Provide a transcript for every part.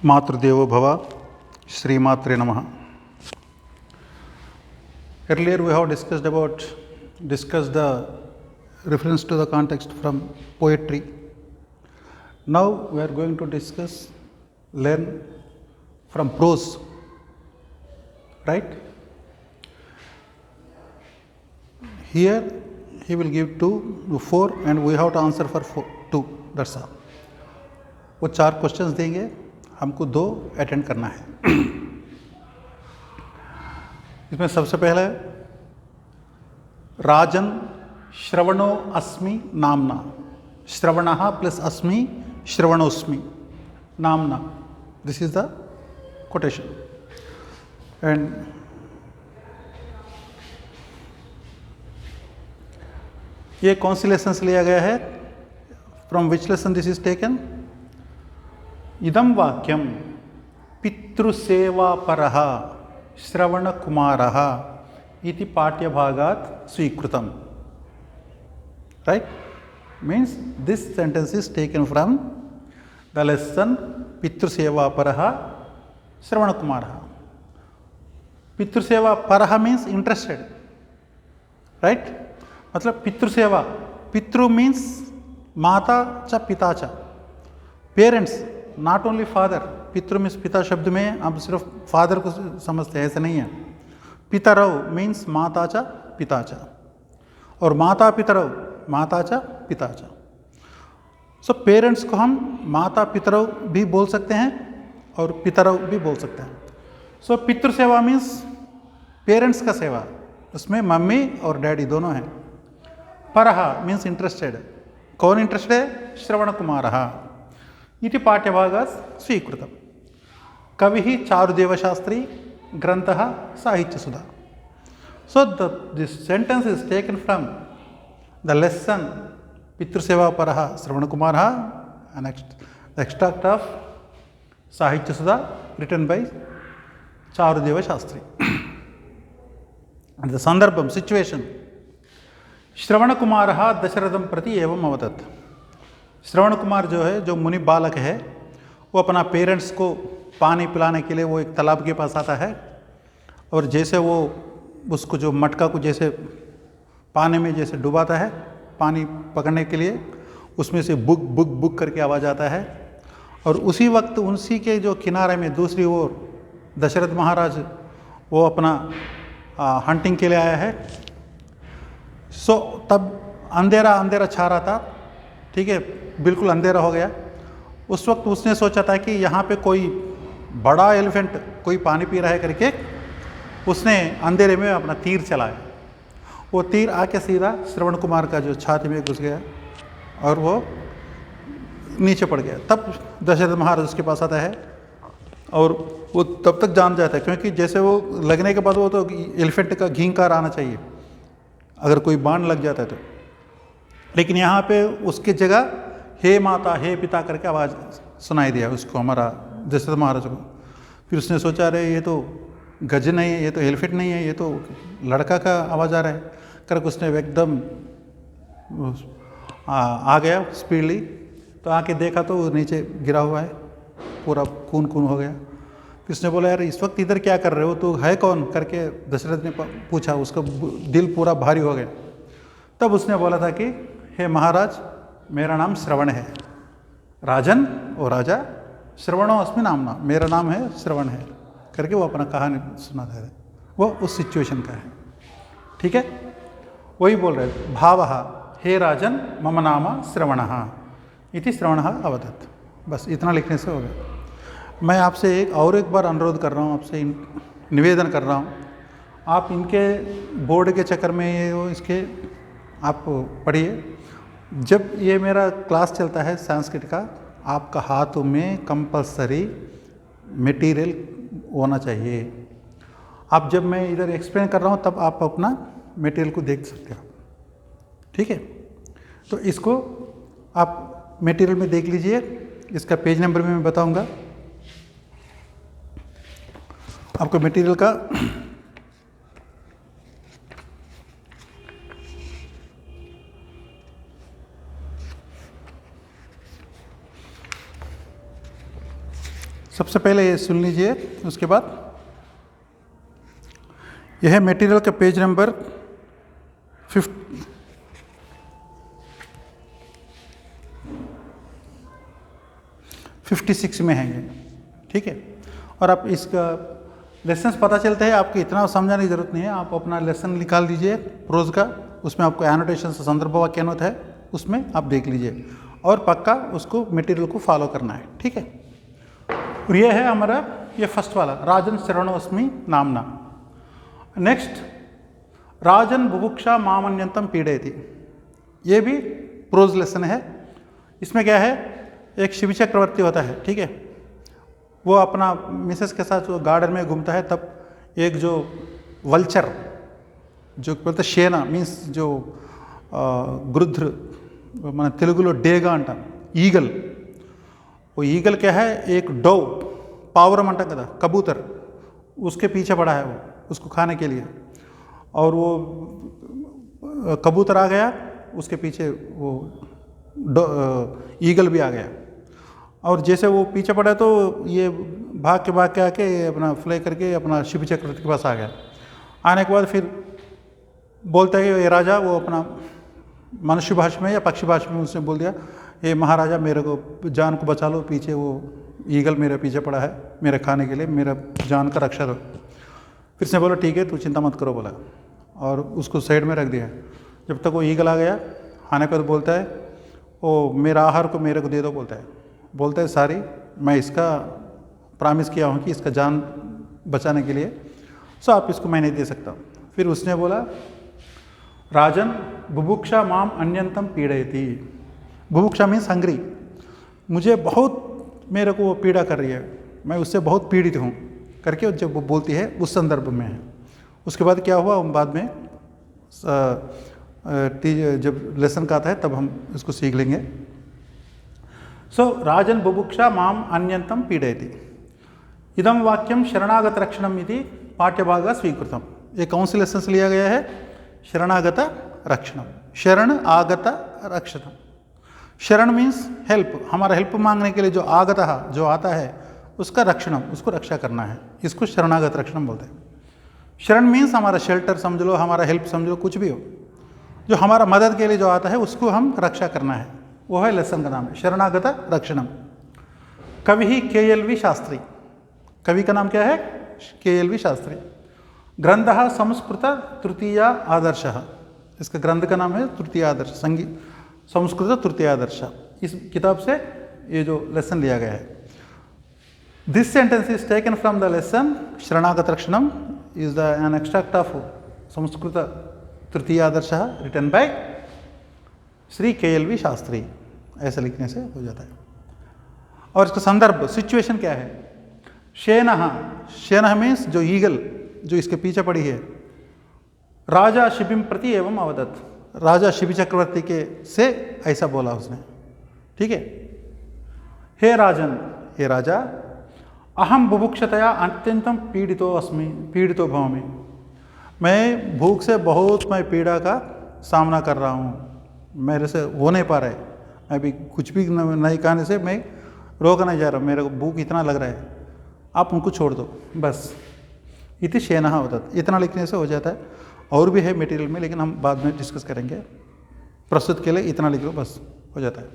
Matrudeva Bhava, Sri Matre Namaha. Earlier we have discussed the reference to the context from poetry. Now we are going to learn from prose, right? Here he will give 2 to 4 and we have to answer for 2, that's all. वो 4 questions देंगे, हमको 2 attend करना है। इसमें सबसे पहले राजन श्रवणो अस्मि नामना, श्रवणः प्लस अस्मि श्रवणोस्मि नामना, this is the quotation. And ये कौन सी लेसन से लिया गया है? From which lesson this is taken? इदं वाक्यम पितृसेवापरः श्रवणकुमारः इति पाठ्यभागात् स्वीकृतम, right? Means this sentence is taken from the lesson पितृसेवापरः श्रवणकुमारः. पितृसेवापरः means interested, right? मतलब पितृसेवा, पितृ means माता च पिता च, पेरेंट्स, नॉट ओनली फादर. पितृ मीन्स पिता शब्द में आप सिर्फ फादर को समझते हैं, ऐसा नहीं है. पितरौ मीन्स माता च पिता च, और माता पितरौ माता च पिता च. सो पेरेंट्स को हम माता पितरौ भी बोल सकते हैं और पितरौ भी बोल सकते हैं. सो पितृ सेवा मीन्स पेरेंट्स का सेवा, उसमें मम्मी और डैडी दोनों हैं. परः मीन्स इंटरेस्टेड, कौन इंटरेस्टेड है? श्रवण कुमारः इति पाठ्यभागात् स्वीकृतम्. कविः चारुदेव Shastri, ग्रंथः साहित्यसुधा. So this sentence is taken from the lesson पितृसेवापरः श्रवणकुमारः, and the extract of साहित्यसुधा written by चारुदेव Shastri. And the sandarbham, situation, श्रवणकुमारः दशरथं प्रति एवं अवदत्. श्रवण कुमार जो है, जो मुनि बालक है, वो अपना पेरेंट्स को पानी पिलाने के लिए वो एक तालाब के पास आता है, और जैसे वो उसको जो मटका को जैसे पानी में जैसे डुबाता है पानी पकड़ने के लिए, उसमें से बुक बुक बुक करके आवाज़ आता है. और उसी वक्त उसी के जो किनारे में दूसरी ओर दशरथ महाराज वो अपना हंटिंग के लिए आया है. सो तब अंधेरा अंधेरा छा रहा था, ठीक है, बिल्कुल अंधेरा हो गया. उस वक्त उसने सोचा था कि यहाँ पे कोई बड़ा एलिफेंट कोई पानी पी रहा है करके उसने अंधेरे में अपना तीर चलाया. वो तीर आके सीधा श्रवण कुमार का जो छाती में घुस गया और वो नीचे पड़ गया. तब दशरथ महाराज उसके पास आता है और वो तब तक जान जाता है, क्योंकि जैसे वो लगने के बाद वो तो एलिफेंट का घींकार आना चाहिए अगर कोई बाण लग जाता है तो. लेकिन यहाँ पे उसकी जगह हे माता हे पिता करके आवाज़ सुनाई दिया उसको, हमारा दशरथ महाराज को. फिर उसने सोचा, अरे ये तो गज नहीं है, ये तो एलिफेंट नहीं है, ये तो लड़का का आवाज़ आ रहा है करके उसने एकदम आ गया स्पीडली. तो आके देखा तो नीचे गिरा हुआ है, पूरा खून खून हो गया. फिर उसने बोला, यार इस वक्त इधर क्या कर रहे हो, तो है कौन करके दशरथ ने पूछा. उसका दिल पूरा भारी हो गया. तब उसने बोला था कि हे महाराज, मेरा नाम श्रवण है. राजन और राजा, श्रवणो अस्मि नामना, मेरा नाम है श्रवण है करके वो अपना कहानी सुनाता है. वो उस सिचुएशन का है, ठीक है. वही बोल रहे भावः, हे राजन मम नाम श्रवणः इति श्रवणः अवदत्. बस इतना लिखने से हो गया. मैं आपसे एक बार अनुरोध कर रहा हूँ, आपसे निवेदन कर रहा हूँ, आप इनके बोर्ड के चक्कर में ये इसके आप पढ़िए. जब ये मेरा क्लास चलता है संस्कृत का, आपका हाथों में कंपलसरी मटेरियल होना चाहिए. आप जब मैं इधर एक्सप्लेन कर रहा हूँ तब आप अपना मटेरियल को देख सकते हो, ठीक है. तो इसको आप मटेरियल में देख लीजिए. इसका पेज नंबर में मैं बताऊँगा आपको मटेरियल का. सबसे पहले ये सुन लीजिए, उसके बाद यह है मटेरियल का पेज नंबर 56 में है ये, ठीक है। और आप इसका लेसन्स पता चलता है, आपको इतना समझाने की जरूरत नहीं है। आप अपना लेसन निकाल दीजिए प्रोज का, उसमें आपको एनोटेशन से संदर्भ वाक्य नोट है, उसमें आप देख लीजिए और पक्का उसको मटेरियल को फॉलो करना है, ठीक है। और ये है हमारा ये फर्स्ट वाला, राजन शरणोस्मि नामना। नेक्स्ट, राजन बुभुक्षा मामन्यंतम पीड़यति, ये भी प्रोज लेसन है। इसमें क्या है, एक शिव चक्रवर्ती होता है, ठीक है। वो अपना मिसेस के साथ गार्डन में घूमता है, तब एक जो वल्चर, जो बोलते शेना मीन्स जो गृध्र, మన తెలుగులో డేగా అంటాం, ఈగల్। वो ईगल क्या है, एक डोव, पावरम अंटा कदा कबूतर, उसके पीछे पड़ा है वो उसको खाने के लिए। और वो कबूतर आ गया, उसके पीछे वो ईगल भी आ गया। और जैसे वो पीछे पड़ा तो ये भाग के आके अपना फ्लाई करके अपना शिव चक्रवर्ती के पास आ गया। आने के बाद फिर बोलता है ये राजा, वो अपना मनुष्य भाषा में या पक्षी भाषा में उसने बोल दिया, ये महाराजा मेरे को जान को बचा लो, पीछे वो ईगल मेरे पीछे पड़ा है मेरे खाने के लिए, मेरा जान का रक्षा करो। फिर से बोला ठीक है तू चिंता मत करो बोला, और उसको साइड में रख दिया। जब तक वो ईगल आ गया, आने पर बोलता है ओ मेरा आहार को मेरे को दे दो, बोलता है सारी मैं इसका प्रॉमिस किया हूँ कि इसका जान बचाने के लिए, सो आप इसको मैं नहीं दे सकता। फिर उसने बोला राजन बुभुक्षा माम अन्यंतम पीड़यति, बुभुक्षा मीन्स हंग्री, मुझे बहुत मेरे को वो पीड़ा कर रही है, मैं उससे बहुत पीड़ित हूँ करके जब वो बोलती है उस संदर्भ में है। उसके बाद क्या हुआ, बाद में जब लेसन का आता है तब हम इसको सीख लेंगे। सो राजन बुभुक्षा माम अन्यंतम पीड़यति, इदम वाक्यम शरणागत रक्षणम इति पाठ्यभाग स्वीकृतम। ये कौन से लेसन से लिया गया है, शरणागत रक्षणम, शरण आगत रक्षणम। शरण मीन्स हेल्प, हमारा हेल्प मांगने के लिए जो आगत जो आता है उसका रक्षणम, उसको रक्षा करना है, इसको शरणागत रक्षणम बोलते हैं। शरण मीन्स हमारा शेल्टर समझ लो, हमारा हेल्प समझ लो, कुछ भी हो जो हमारा मदद के लिए जो आता है उसको हम रक्षा करना है, वो है लेसन का नाम है शरणागत रक्षणम। कवि ही KLV शास्त्री, कवि का नाम क्या है KLV शास्त्री। ग्रंथः संस्कृत तृतीय आदर्श, इसका ग्रंथ का नाम है तृतीय आदर्श, संस्कृत तृतीय आदर्श। इस किताब से ये जो लेसन लिया गया है। This sentence is taken from the lesson Sharanagata Rakshanam is an extract of Sanskrit Tritiya Adarsha written by Shri KLV Shastri, ऐसा लिखने से हो जाता है। और इसका संदर्भ सिचुएशन क्या है, शेनः, शेनः मीन्स जो ईगल जो इसके पीछे पड़ी है, राजा शिबिम प्रति एवं अवदत, राजा शिबि चक्रवर्ती के से ऐसा बोला उसने, ठीक है। हे राजन, हे राजा, अहम बुभुक्षतया अत्यंतम पीड़ितो अस्मि, पीड़ितो भवामि, मैं भूख से बहुत मैं पीड़ा का सामना कर रहा हूँ, मेरे से हो नहीं पा रहा है, मैं भी कुछ भी नहीं खाने से मैं रोक नहीं जा रहा, मेरे को भूख इतना लग रहा है, आप उनको छोड़ दो बस। इति शेनः अवदत्, इतना लिखने से हो जाता है। और भी है मटेरियल में, लेकिन हम बाद में डिस्कस करेंगे, प्रस्तुत के लिए इतना लिख लो बस हो जाता है।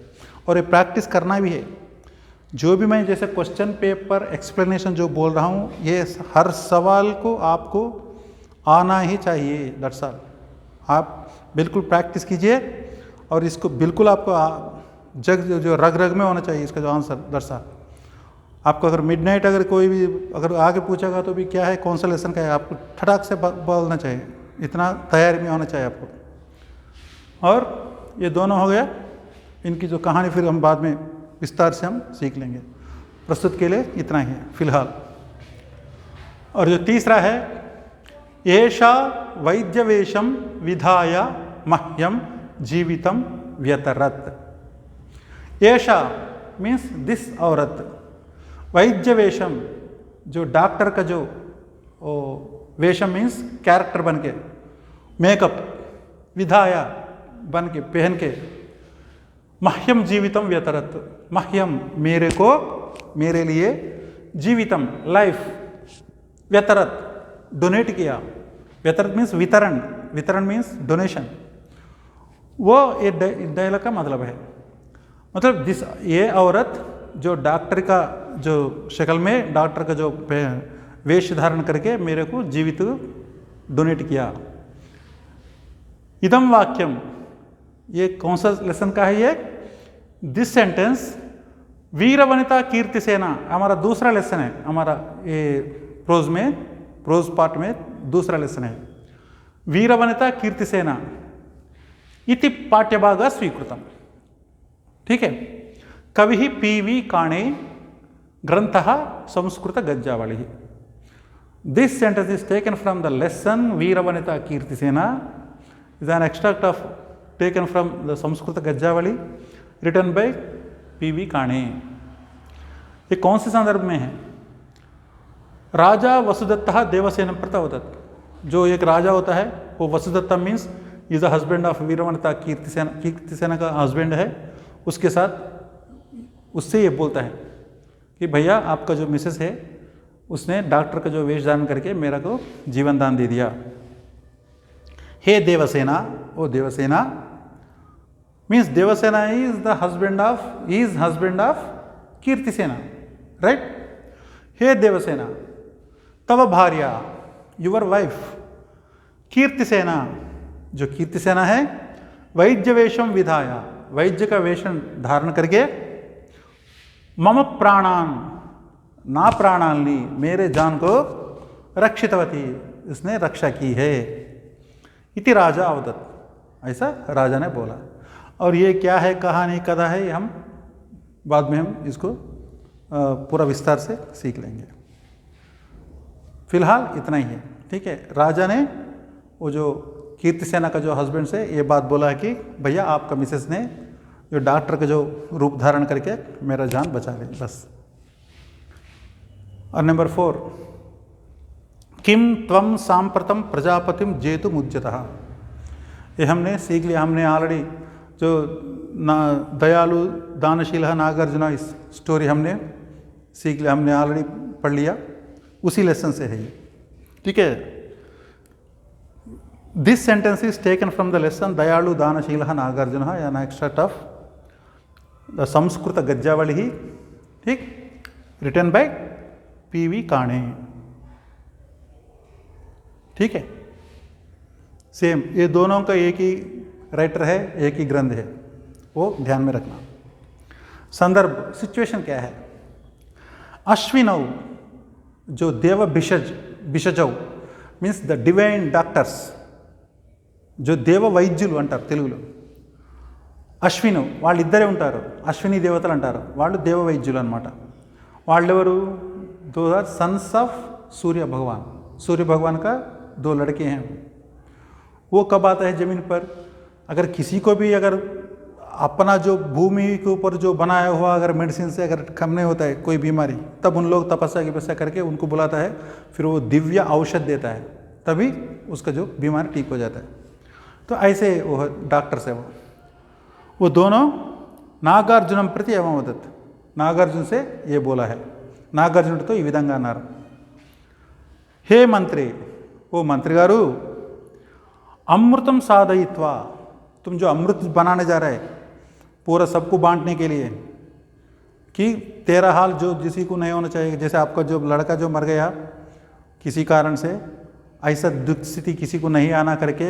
और ये प्रैक्टिस करना भी है, जो भी मैं जैसे क्वेश्चन पेपर एक्सप्लेनेशन जो बोल रहा हूँ, ये हर सवाल को आपको आना ही चाहिए, दैट्स ऑल। आप बिल्कुल प्रैक्टिस कीजिए और इसको बिल्कुल आपको जो रग रग में होना चाहिए इसका जो आंसर, दैट्स ऑल। आपको अगर मिडनाइट अगर कोई भी अगर आगे पूछेगा तो भी क्या है, कौन सा लेसन का है, आपको ठटाक से बोलना चाहिए, इतना तैयारी में होना चाहिए आपको। और ये दोनों हो गया, इनकी जो कहानी फिर हम बाद में विस्तार से हम सीख लेंगे, प्रस्तुत के लिए इतना ही है फिलहाल। और जो तीसरा है, एषा वैद्यवेशम विधाय मह्यम जीवितम व्यतरत। एषा मीन्स दिस औरत, वैद्य वेशम जो डॉक्टर का जो वेशम मीन्स कैरेक्टर बन के, मेकअप, विधाया बन के पहन के, मह्यम जीवितम व्यतरत, मह्यम मेरे को, मेरे लिए जीवितम लाइफ व्यतरत डोनेट किया, व्यतरत मीन्स वितरण, वितरण मीन्स डोनेशन, वो ये डायलॉग का मतलब है। मतलब ये औरत जो डॉक्टर का जो शक्ल में डॉक्टर का जो वेश धारण करके मेरे को जीवित डोनेट किया। इदम वाक्यम, ये कौन सा लेसन का है ये? दिस सेंटेंस वीर वनिता कीर्ति सेना हमारा दूसरा लेसन है, हमारा ये प्रोज में, प्रोज पार्ट में दूसरा लेसन है। वीर वनिता कीर्ति सेना इति पाठ्यभाग स्वीकृतम। ठीक है। कवि पी.वी. काणे ग्रंथः Sanskrit Gajjavali. This sentence is taken from the lesson Veer Vanita Kirti Sena, is an extract of taken from the Sanskrit Gajjavali written by P V. Kane. ये कौन से संदर्भ में है? राजा वसुदत्ता देवसेन प्रतावदत्त, जो एक राजा होता है वो Vasudatta means is the husband of Veervanita Kirtisena, Kirtisena का हस्बैंड है, उसके साथ उससे ये बोलता है कि भैया आपका जो मिसेस है उसने डॉक्टर का जो वेश धारण करके मेरा को जीवन दान दे दिया। हे देवसेना, ओ Devsena means Devsena is the husband of, is husband of Kirtisena, right. हे देवसेना, तव भार्या युवर वाइफ कीर्तिसेना, जो कीर्तिसेना है, वैद्य वेशम विधाया, वैद्य का वेशन धारण करके मम प्राणान, ना प्राणान ली, मेरे जान को रक्षितवती, इसने रक्षा की है। इति राजा अवदत्, ऐसा राजा ने बोला। और ये क्या है, कहानी कथा है, हम बाद में हम इसको पूरा विस्तार से सीख लेंगे। फिलहाल इतना ही है। ठीक है। राजा ने वो जो कीर्तिसेना का जो हस्बैंड से ये बात बोला है कि भैया आपका मिसेस ने जो डॉक्टर का जो रूप धारण करके मेरा जान बचा ले, बस। और नंबर 4, किम त्वम सांप्रतम प्रजापतिम जेतु मुज्जतः, ये हमने सीख लिया। हमने ऑलरेडी जो दयालु दानशील नागार्जुन इस स्टोरी हमने सीख लिया, हमने ऑलरेडी पढ़ लिया, उसी लेसन से है ये। ठीक है। This sentence is taken from the lesson दयालु दानशील Nagarjuna, an extract of the Sanskrit Gajjavali, ठीक, रिटन बाय पी.वी. काणे। ठीक है। सेम, ये दोनों का एक ही राइटर है, एक ही ग्रंथ है, वो ध्यान में रखना। संदर्भ, सिचुएशन क्या है? अश्विनव, जो देव भिषजौ मीन्स द डिवైన్ డాక్టర్స్, जो దేవ వైద్యులు అంటారు తెలుగులో. అశ్విను వాళ్ళిద్దరే ఉంటారు, అశ్విని దేవతలు అంటారు, వాళ్ళు దేవ వైద్యులు అనమాట. వాళ్ళెవరు? दो सन्स ऑफ सूर्य भगवान. सूर्य भगवान का 2 लड़के हैं. वो कब आता है ज़मीन पर? अगर किसी को भी अगर अपना जो भूमि के ऊपर जो बनाया हुआ अगर मेडिसिन से अगर कम नहीं होता है कोई बीमारी, तब उन लोग तपस्या की तपस्या करके उनको बुलाता है, फिर वो दिव्य औषध देता है, तभी उसका जो बीमारी ठीक हो जाता है. तो ऐसे वो डॉक्टर्स है. वो दोनों नागार्जुनम प्रति एवं वदत, नागार्जुन से ये बोला है. नागार्जुन तो ఈ విధంగా అన్నారు, हे मंत्री, वो मंत्री गारू, अमृतम साधयित्वा, तुम जो अमृत बनाने जा रहे पूरा सबको बांटने के लिए, कि तेरा हाल जो किसी को नहीं होना चाहिए. जैसे आपका जो लड़का जो मर गया किसी कारण से, ऐसा दुख स्थिति किसी को नहीं आना करके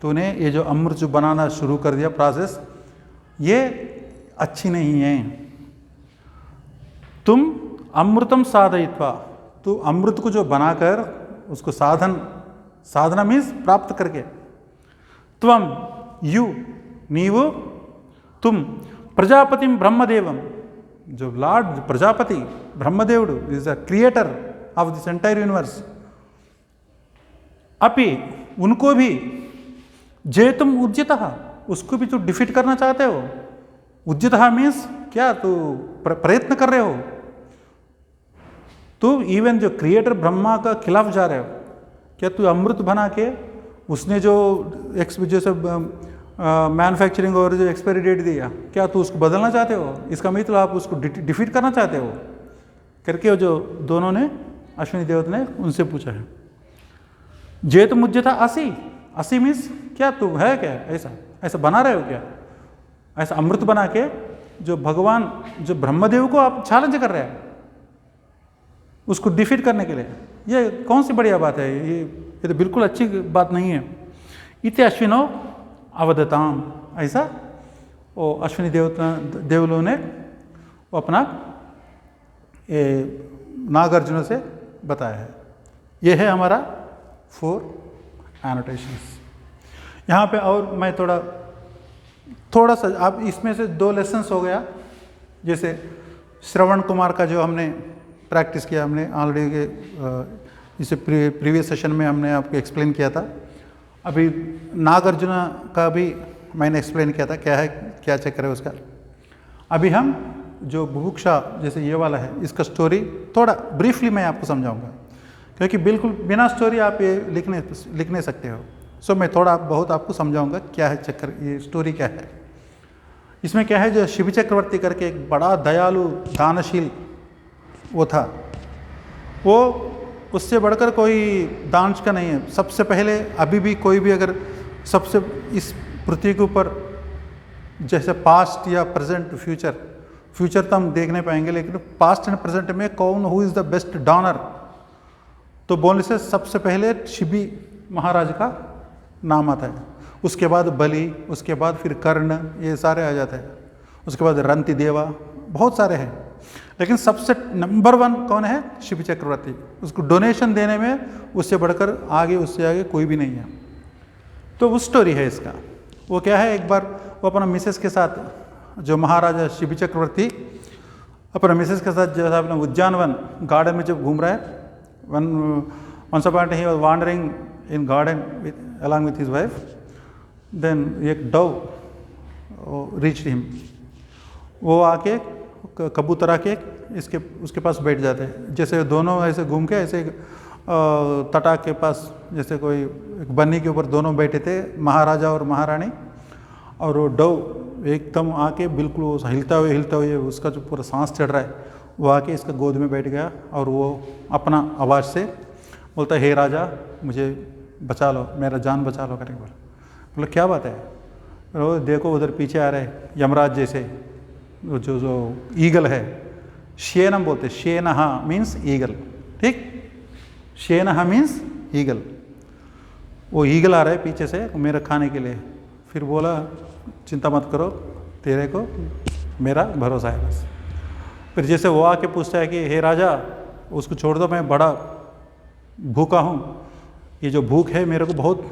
तूने ये जो अमृत जो बनाना शुरू कर दिया प्रोसेस, ये अच्छी नहीं है. तुम अमृतम साधयित्वा, तो अमृत को जो बनाकर उसको साधना मीन्स प्राप्त करके, त्वम यू नीवु, तुम प्रजापतिम ब्रह्मदेवम, जो लॉर्ड प्रजापति ब्रह्मदेवुడు is the creator of this entire universe, अपि उनको भी जेतुम उद्यतः, उसको भी तो डिफीट करना चाहते हो. उद्यतः मीन्स क्या? तो प्रयत्न कर रहे हो. तो इवन जो क्रिएटर ब्रह्मा का खिलाफ जा रहे हो. क्या तू अमृत बना के उसने जो सब मैन्युफैक्चरिंग और जो एक्सपायरी डेट दिया, क्या तू उसको बदलना चाहते हो? इसका मतलब आप उसको डिफीट करना चाहते हो. करके जो दोनों ने अश्विनी देवता ने उनसे पूछा है। जे तो मुझे था 80 मीन्स क्या तू है क्या, ऐसा ऐसा बना रहे हो क्या, ऐसा अमृत बना के जो भगवान जो ब्रह्मदेव को आप चैलेंज कर रहे हैं उसको डिफीट करने के लिए, ये कौन सी बढ़िया बात है, ये तो बिल्कुल अच्छी बात नहीं है। इते अश्विनो अवदताम, ऐसा वो अश्विनी देवलों ने वो अपना नागार्जुन से बताया है। ये है हमारा 4 एनोटेशंस। यहाँ पे और मैं थोड़ा सा आप इसमें से 2 लेसन्स हो गया। जैसे श्रवण कुमार का जो हमने प्रैक्टिस किया, हमने ऑलरेडी इसे प्रीवियस सेशन में हमने आपको एक्सप्लेन किया था। अभी नागार्जुन का भी मैंने एक्सप्लेन किया था क्या चक्कर है उसका। अभी हम जो बुभुक्षा जैसे ये वाला है इसका स्टोरी थोड़ा ब्रीफली मैं आपको समझाऊंगा, क्योंकि बिल्कुल बिना स्टोरी आप ये लिख नहीं सकते हो। सो मैं थोड़ा बहुत आपको समझाऊंगा क्या है चक्कर, ये स्टोरी क्या है। इसमें क्या है, जो शिव चक्रवर्ती करके एक बड़ा दयालु दानशील वो था, वो उससे बढ़कर कोई दांश का नहीं है। सबसे पहले अभी भी कोई भी अगर सबसे इस पृथ्वी के ऊपर जैसे पास्ट या प्रेजेंट फ्यूचर तो हम देख नहीं पाएंगे, लेकिन पास्ट एंड प्रेजेंट में कौन who is the best Donner, तो बोलने से सबसे पहले शिवी महाराज का नाम आता है। उसके बाद बलि, उसके बाद फिर कर्ण, ये सारे आ जाते हैं। उसके बाद रंति देवा, बहुत सारे हैं, लेकिन सबसे नंबर 1 कौन है, शिव चक्रवर्ती। उसको डोनेशन देने में उससे बढ़कर उससे आगे कोई भी नहीं है। तो वो स्टोरी है इसका। वो क्या है, एक बार वो अपना मिसेस के साथ, जो महाराजा शिव चक्रवर्ती अपना मिसेस के साथ जैसा अपना उद्यानवन गार्डन में जब घूम रहा है, once upon a time he was wandering in garden along with his wife, then एक dove reached him। वो आके कबूतर आके उसके पास बैठ जाते हैं। जैसे दोनों ऐसे घूम के ऐसे तटाक के पास जैसे कोई एक बन्नी के ऊपर दोनों बैठे थे, महाराजा और महारानी, और वो डव एकदम आके बिल्कुल वो हिलता हुए उसका जो पूरा सांस चढ़ रहा है, वो आके इसका गोद में बैठ गया और वो अपना आवाज़ से बोलता है, हे राजा मुझे बचा लो, मेरा जान बचा लो करके बोला क्या बात है। वो देखो उधर पीछे आ रहे यमराज जैसे जो ईगल है, शेनम बोलते, शेनहा मीन्स ईगल, ठीक, शेनहा मीन्स ईगल। वो ईगल आ रहा है पीछे से मेरे खाने के लिए। फिर बोला चिंता मत करो, तेरे को मेरा भरोसा है बस। फिर जैसे वो आके पूछता है कि हे राजा उसको छोड़ दो, मैं बड़ा भूखा हूँ, ये जो भूख है मेरे को बहुत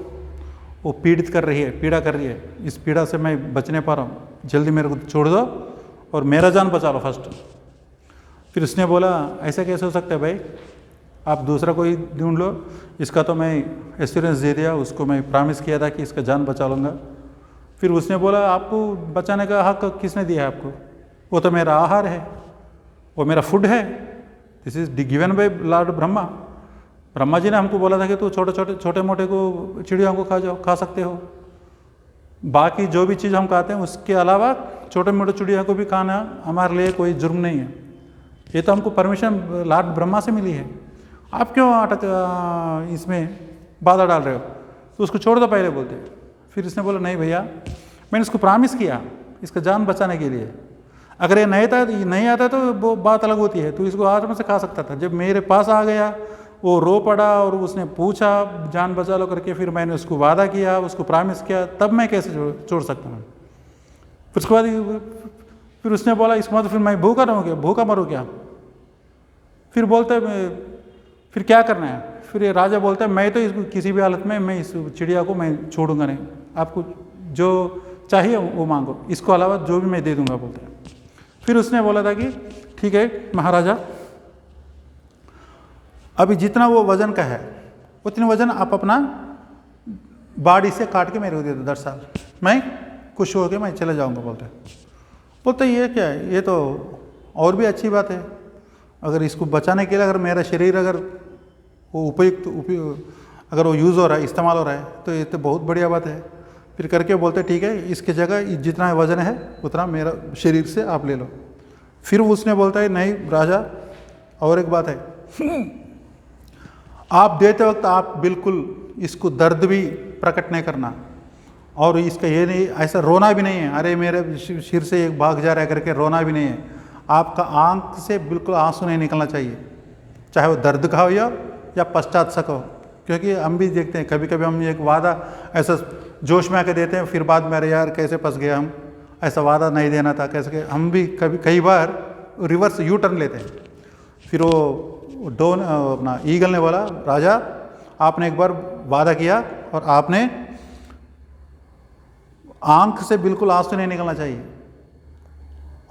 वो पीड़ा कर रही है, इस पीड़ा से मैं बचने पा रहा हूँ, जल्दी मेरे को छोड़ दो और मेरा जान बचा लो फर्स्ट। फिर उसने बोला ऐसा कैसे हो सकता है भाई, आप दूसरा कोई ढूंढ लो, इसका तो मैं एश्योरेंस दे दिया, उसको मैं प्रॉमिस किया था कि इसका जान बचा लूँगा। फिर उसने बोला आपको बचाने का हक किसने दिया है आपको, वो तो मेरा आहार है, वो मेरा फूड है, this is given by lord Brahma. Brahma ji ने हमको बोला था कि तू छोटे मोटे को चिड़ियों को खा सकते हो, बाकी जो भी चीज़ हम खाते हैं उसके अलावा छोटे मोटे चिड़िया को भी खाना हमारे लिए कोई जुर्म नहीं है, ये तो हमको परमिशन लॉर्ड ब्रह्मा से मिली है, आप क्यों इसमें बाधा डाल रहे हो, तो उसको छोड़ दो पहले बोलते। फिर इसने बोला नहीं भैया, मैंने इसको प्रॉमिस किया इसका जान बचाने के लिए, अगर ये नहीं आता तो वो बात अलग होती है, तो इसको आराम से खा सकता था। जब मेरे पास आ गया वो रो पड़ा और उसने पूछा जान बचा लो करके, फिर मैंने उसको वादा किया, उसको प्रॉमिस किया, तब मैं कैसे छोड़ सकता हूँ। फिर उसके बाद फिर उसने बोला इसके बाद फिर मैं भूखा रहूँ क्या, भूखा मरूँ क्या। फिर बोलते फिर क्या करना है, फिर ये राजा बोलता है मैं तो इसको किसी भी हालत में मैं इस चिड़िया को मैं छोड़ूंगा नहीं, आपको जो चाहिए वो मांगो, इसको अलावा जो भी मैं दे दूंगा बोलते हैं। फिर उसने बोला था कि ठीक है महाराजा, अभी जितना वो वजन का है उतने वजन आप अपना बाड़ी से काट के मेरे को दे दो 10 साल, मैं खुश होकर मैं चले जाऊंगा बोलते ये क्या है, ये तो और भी अच्छी बात है, अगर इसको बचाने के लिए अगर मेरा शरीर अगर वो उपयुक्त अगर वो यूज़ हो रहा है, इस्तेमाल हो रहा है, तो ये तो बहुत बढ़िया बात है। फिर करके बोलते ठीक है, इसके जगह जितना वजन है उतना मेरा शरीर से आप ले लो। फिर उसने बोलता है नहीं राजा, और एक बात है, आप देते वक्त आप बिल्कुल इसको दर्द भी प्रकट नहीं करना, और इसका ये नहीं ऐसा रोना भी नहीं है, अरे मेरे सिर से एक भाग जा रहा है करके रोना भी नहीं है। आपका आंख से बिल्कुल आंसू नहीं निकलना चाहिए, चाहे वो दर्द का हो या पश्चाताप हो। क्योंकि हम भी देखते हैं कभी कभी हम एक वादा ऐसा जोश में आके देते हैं, फिर बाद में अरे यार कैसे फंस गया, हम ऐसा वादा नहीं देना था, कैसे हम भी कई बार रिवर्स यू टर्न लेते हैं। फिर वो डोन अपना ईगल ने बोला, राजा आपने एक बार वादा किया और आपने आंख से बिल्कुल आंसू नहीं निकलना चाहिए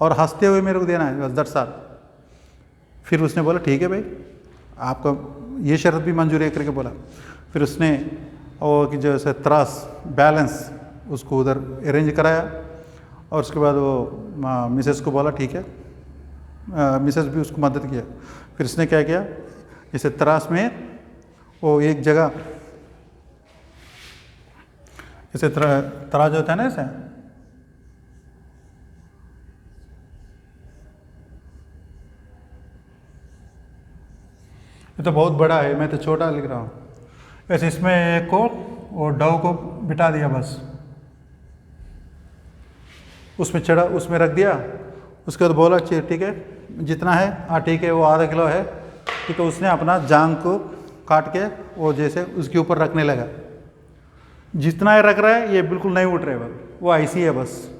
और हंसते हुए मेरे को देना है, बस दर्शाल। फिर उसने बोला ठीक है भाई, आपका ये शर्त भी मंजूर है करके बोला। फिर उसने वो कि जैसे त्रास बैलेंस उसको उधर अरेंज कराया, और उसके बाद वो मिसेस को बोला ठीक है, मिसेस भी उसको मदद किया। फिर उसने क्या किया, जैसे त्रास में वो एक जगह जैसे तराजू होता है ना, ऐसे ये तो बहुत बड़ा है, मैं तो छोटा लिख रहा हूँ। वैसे इसमें एक को वो डव को बिठा दिया, बस उसमें चढ़ा, उसमें रख दिया। उसके बाद बोला ठीक है जितना है, हाँ ठीक है वो आधा किलो है, ठीक है। उसने अपना जांग को काट के वो जैसे उसके ऊपर रखने लगा। जितना रख रहा है ये बिल्कुल नहीं उठ रहे, वो ऐसी है बस।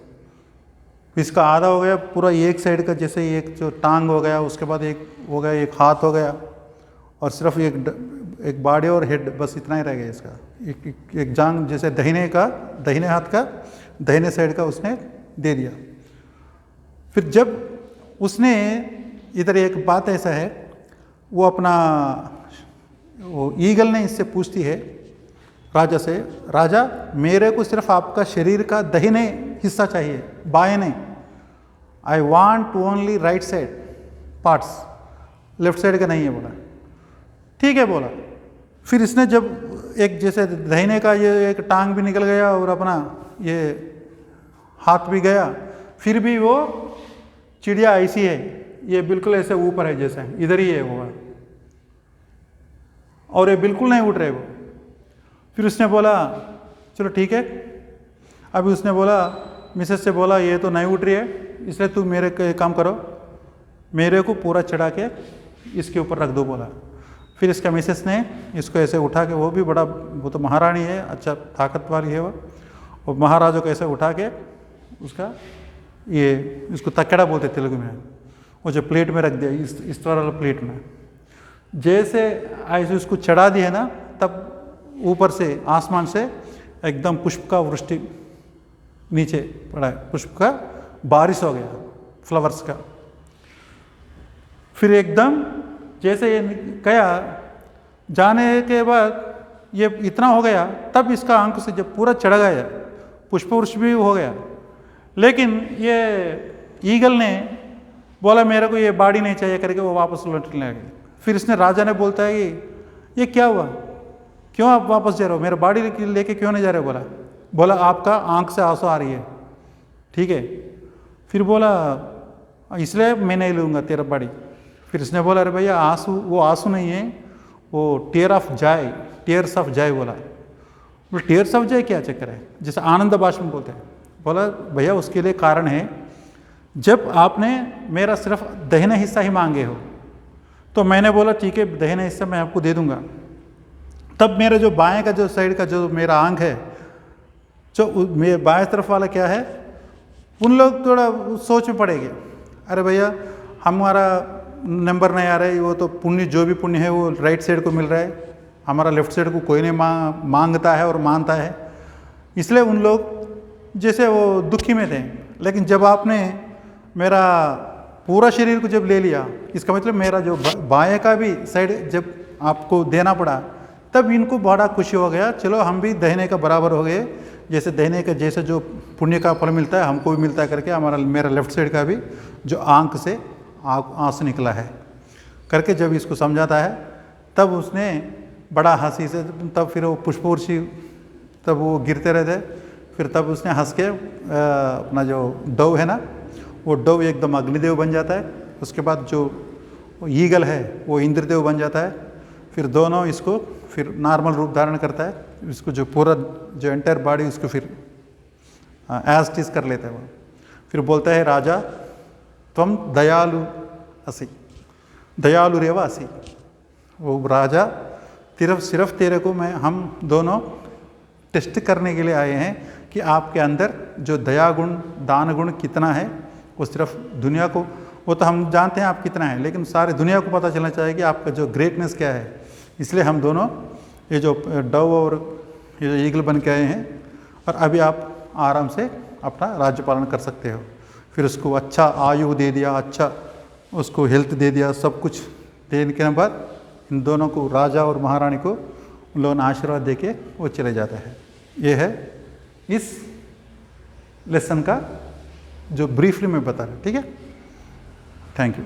इसका आधा हो गया पूरा, एक साइड का जैसे एक जो टांग हो गया, उसके बाद एक हो गया, एक हाथ हो गया, और सिर्फ एक बॉडी और हेड, बस इतना ही रह गया इसका। एक जांग जैसे दाहिने हाथ का दाहिने साइड का उसने दे दिया। फिर जब उसने इधर एक बात ऐसा है, वो अपना वो ईगल ने इससे पूछती है राजा से, राजा मेरे को सिर्फ आपका शरीर का दाहिने हिस्सा चाहिए, बाएं नहीं। I want only right side parts, left side का नहीं है। बोला ठीक है बोला। फिर इसने जब एक जैसे दाहिने का ये एक टांग भी निकल गया और अपना ये हाथ भी गया, फिर भी वो चिड़िया ऐसी है, ये बिल्कुल ऐसे ऊपर है जैसे इधर ही है वो, और ये बिल्कुल नहीं उठ रहे वो। फिर उसने बोला चलो ठीक है। अभी उसने बोला मिसेस से बोला ये तो नहीं उठ रही है, इसलिए तू मेरे काम करो, मेरे को पूरा चढ़ा के इसके ऊपर रख दो बोला। फिर इसका मिसेस ने इसको ऐसे उठा के, वो भी बड़ा, वो तो महारानी है, अच्छा ताकत वाली है वो महाराजों को ऐसे उठा के उसका ये इसको तकेड़ा बोलते तेलुगु में, वो जो प्लेट में रख दिया, इस तरह वाला प्लेट में। जैसे ऐसे उसको चढ़ा दिया ना, तब ऊपर से आसमान से एकदम पुष्प का वृष्टि नीचे पड़ा है, पुष्प का बारिश हो गया, फ्लावर्स का। फिर एकदम जैसे ये गया, जाने के बाद ये इतना हो गया, तब इसका आंख से जब पूरा चढ़ गया, पुष्प वृष्टि भी हो गया। लेकिन ये ईगल ने बोला मेरे को ये बाड़ी नहीं चाहिए करके वो वापस लौटने लगे। फिर इसने राजा ने बोलता है कि ये क्या हुआ, क्यों आप वापस जा रहे हो, मेरा बाड़ी लेके क्यों नहीं जा रहे हो। बोला आपका आंख से आंसू आ रही है, ठीक है। फिर बोला इसलिए मैं नहीं लूँगा तेरा बाड़ी। फिर इसने बोला अरे भैया आंसू, वो आंसू नहीं है, वो टीयर्स ऑफ जॉय बोला। टीयर्स ऑफ जॉय क्या चक्कर है, जैसे आनंद बाष्प बोलते हैं। बोला भैया उसके लिए कारण है, जब आपने मेरा सिर्फ दाहिना हिस्सा ही मांगे हो, तो मैंने बोला ठीक है दाहिना हिस्सा मैं आपको दे दूंगा। तब मेरा जो बाएं का जो साइड का जो मेरा आंख है, जो मेरे बाएं तरफ वाला क्या है, उन लोग थोड़ा सोच में पड़ेंगे, अरे भैया हमारा नंबर नहीं आ रहा है, वो तो पुण्य जो भी पुण्य है वो राइट साइड को मिल रहा है, हमारा लेफ्ट साइड को कोई नहीं मांगता है और मानता है। इसलिए उन लोग जैसे वो दुखी में थे। लेकिन जब आपने मेरा पूरा शरीर को जब ले लिया, इसका मतलब मेरा जो बाएं का भी साइड जब आपको देना पड़ा, तब इनको बड़ा खुशी हो गया, चलो हम भी दाहिने का बराबर हो गए, जैसे दाहिने का जैसे जो पुण्य का फल मिलता है हमको भी मिलता है करके मेरा लेफ्ट साइड का भी जो आंख से आंसू निकला है करके जब इसको समझाता है, तब उसने बड़ा हंसी से, तब फिर वो पुष्पवर्षी तब वो गिरते रहते, फिर तब उसने हंस के अपना जो डव है ना, वो डव एकदम अग्निदेव बन जाता है। उसके बाद जो ईगल है वो इंद्रदेव बन जाता है। फिर दोनों इसको फिर नॉर्मल रूप धारण करता है, इसको जो पूरा जो एंटायर बॉडी उसको फिर एज टीज कर लेता है वो। फिर बोलता है राजा त्वम दयालु असी, दयालु रेवा असी। वो राजा सिर्फ तेरे को हम दोनों टेस्ट करने के लिए आए हैं कि आपके अंदर जो दया गुण दान गुण कितना है। वो सिर्फ दुनिया को, वो तो हम जानते हैं आप कितना है, लेकिन सारी दुनिया को पता चलना चाहिए कि आपका जो ग्रेटनेस क्या है। इसलिए हम दोनों ये जो डव और ये जो ईगल बन के आए हैं, और अभी आप आराम से अपना राज्य पालन कर सकते हो। फिर उसको अच्छा आयु दे दिया, अच्छा उसको हेल्थ दे दिया, सब कुछ देने के बाद इन दोनों को, राजा और महारानी को, उन लोगों ने आशीर्वाद दे के वो चले जाता है। ये है इस लेसन का जो ब्रीफली मैं बता रहा हूँ। ठीक है, थैंक यू।